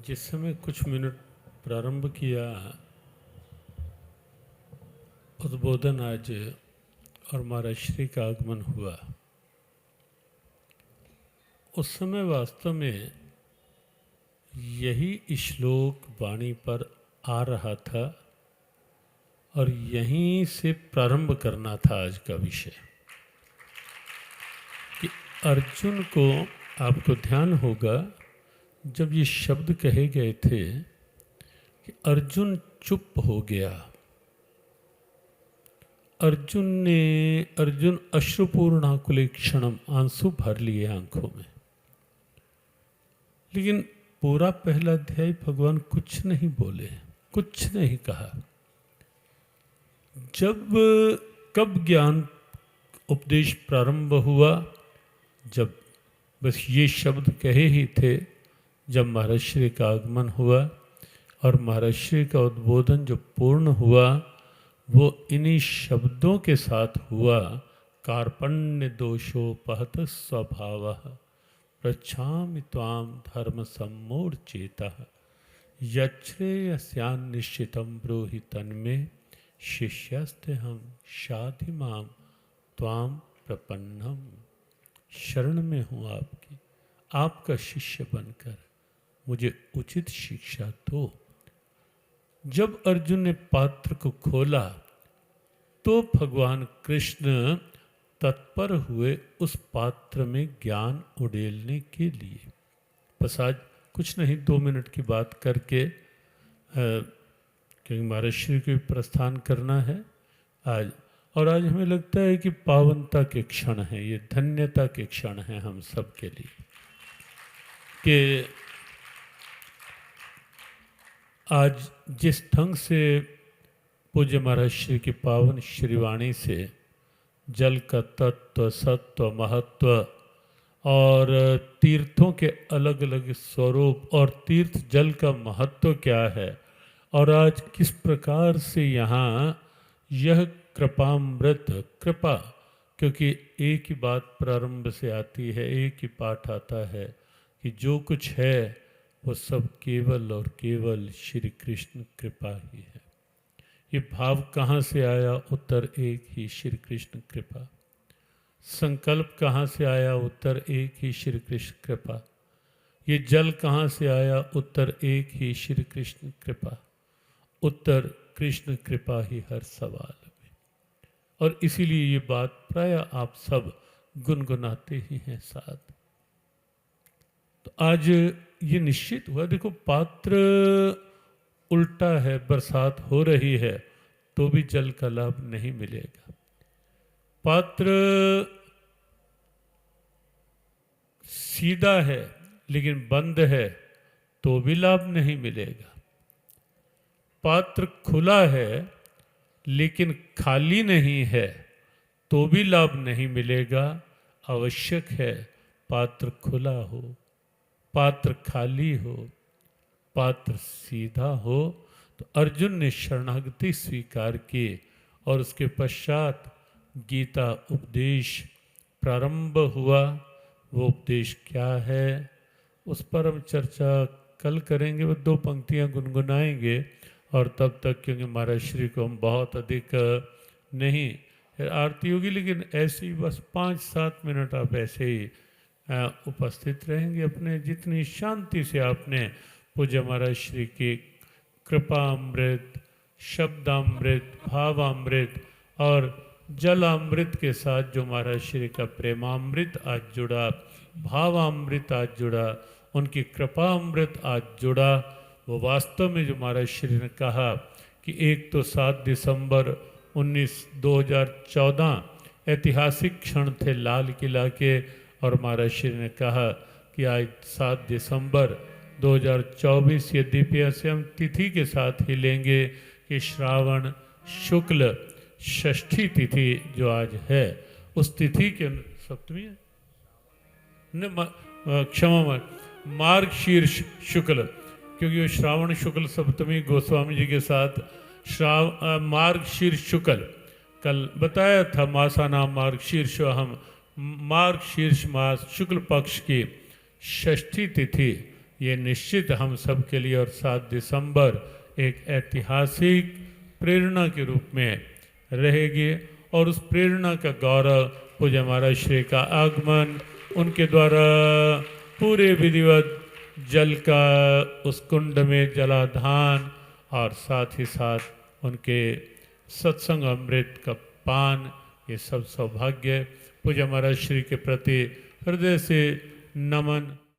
जिस समय कुछ मिनट प्रारंभ किया उद्बोधन आज और महाराज श्री का आगमन हुआ, उस समय वास्तव में यही श्लोक वाणी पर आ रहा था और यहीं से प्रारंभ करना था आज का विषय। कि अर्जुन को, आपको ध्यान होगा जब ये शब्द कहे गए थे कि अर्जुन चुप हो गया, अर्जुन अश्रुपूर्णाकुले क्षणम, आंसू भर लिए आंखों में। लेकिन पूरा पहला अध्याय भगवान कुछ नहीं बोले, कुछ नहीं कहा। कब ज्ञान उपदेश प्रारंभ हुआ? जब बस ये शब्द कहे ही थे, जब महाराज श्री का आगमन हुआ और महाराज श्री का उद्बोधन जो पूर्ण हुआ वो इन्हीं शब्दों के साथ हुआ। कार्पण्य दोषोपहत स्वभाव पृच्छामि त्वाम धर्म सम्मूर्छितः यच्छ्रेयस्यान् निश्चितं ब्रूहि तन्मे शिष्यस्ते हम शाधि माम त्वाम प्रपन्नम। शरण में हूँ आपकी, आपका शिष्य बनकर मुझे उचित शिक्षा दो। जब अर्जुन ने पात्र को खोला तो भगवान कृष्ण तत्पर हुए उस पात्र में ज्ञान उड़ेलने के लिए। बस आज कुछ नहीं, 2 मिनट की बात करके, क्योंकि महाराज श्री को प्रस्थान करना है आज, और आज हमें लगता है कि पावनता के क्षण हैं, ये धन्यता के क्षण हैं हम सब के लिए कि आज जिस ढंग से पूज्य महाराज श्री की पावन श्रीवाणी से जल का तत्व, सत्व, महत्व और तीर्थों के अलग अलग स्वरूप और तीर्थ जल का महत्व क्या है, और आज किस प्रकार से यहाँ यह कृपामृत, कृपा, क्योंकि एक ही बात प्रारंभ से आती है, एक ही पाठ आता है कि जो कुछ है वो सब केवल और केवल श्री कृष्ण कृपा ही है। ये भाव कहाँ से आया? उत्तर एक ही, श्री कृष्ण कृपा। संकल्प कहाँ से आया? उत्तर एक ही, श्री कृष्ण कृपा। ये जल कहाँ से आया? उत्तर एक ही, श्री कृष्ण कृपा। उत्तर कृष्ण कृपा ही हर सवाल में। और इसीलिए ये बात प्राय आप सब गुनगुनाते ही हैं साथ। तो आज ये निश्चित हुआ, देखो पात्र उल्टा है, बरसात हो रही है तो भी जल का लाभ नहीं मिलेगा। पात्र सीधा है लेकिन बंद है तो भी लाभ नहीं मिलेगा। पात्र खुला है लेकिन खाली नहीं है तो भी लाभ नहीं मिलेगा। आवश्यक है पात्र खुला हो, पात्र खाली हो, पात्र सीधा हो। तो अर्जुन ने शरणागति स्वीकार की और उसके पश्चात गीता उपदेश प्रारंभ हुआ। वो उपदेश क्या है उस पर हम चर्चा कल करेंगे। वो 2 पंक्तियां गुनगुनाएंगे और तब तक, क्योंकि महाराज श्री को हम बहुत अधिक नहीं, आरती होगी लेकिन ऐसे ही बस 5-7 मिनट आप ऐसे ही उपस्थित रहेंगे। अपने जितनी शांति से आपने पूज्य महाराज श्री की कृपामृत, शब्दामृत, भावामृत और जलामृत के साथ जो महाराज श्री का प्रेमामृत आज जुड़ा, भावामृत आज जुड़ा, उनकी कृपामृत आज जुड़ा, वो वास्तव में जो महाराज श्री ने कहा कि एक तो 7 दिसंबर 2014 ऐतिहासिक क्षण थे लाल किला के, और महाराज श्री ने कहा कि आज 7 दिसंबर 2024 ये दिव्य से हम तिथि के साथ ही लेंगे कि श्रावण शुक्ल षष्ठी तिथि जो आज है, उस तिथि के सप्तमी है, क्षमा, मार्गशीर्ष शुक्ल, क्योंकि वो श्रावण शुक्ल सप्तमी गोस्वामी जी के साथ मार्गशीर्ष शुक्ल कल बताया था। मासा नाम मार्गशीर्ष, हम मार्गशीर्ष मास शुक्ल पक्ष की षष्ठी तिथि ये निश्चित हम सब के लिए और 7 दिसंबर एक ऐतिहासिक प्रेरणा के रूप में रहेगी और उस प्रेरणा का गौरव पूज्य महाराज श्री का आगमन, उनके द्वारा पूरे विधिवत जल का उस कुंड में जलाधान और साथ ही साथ उनके सत्संग अमृत का पान, ये सब सौभाग्य पूज्य महाराज श्री के प्रति हृदय से नमन।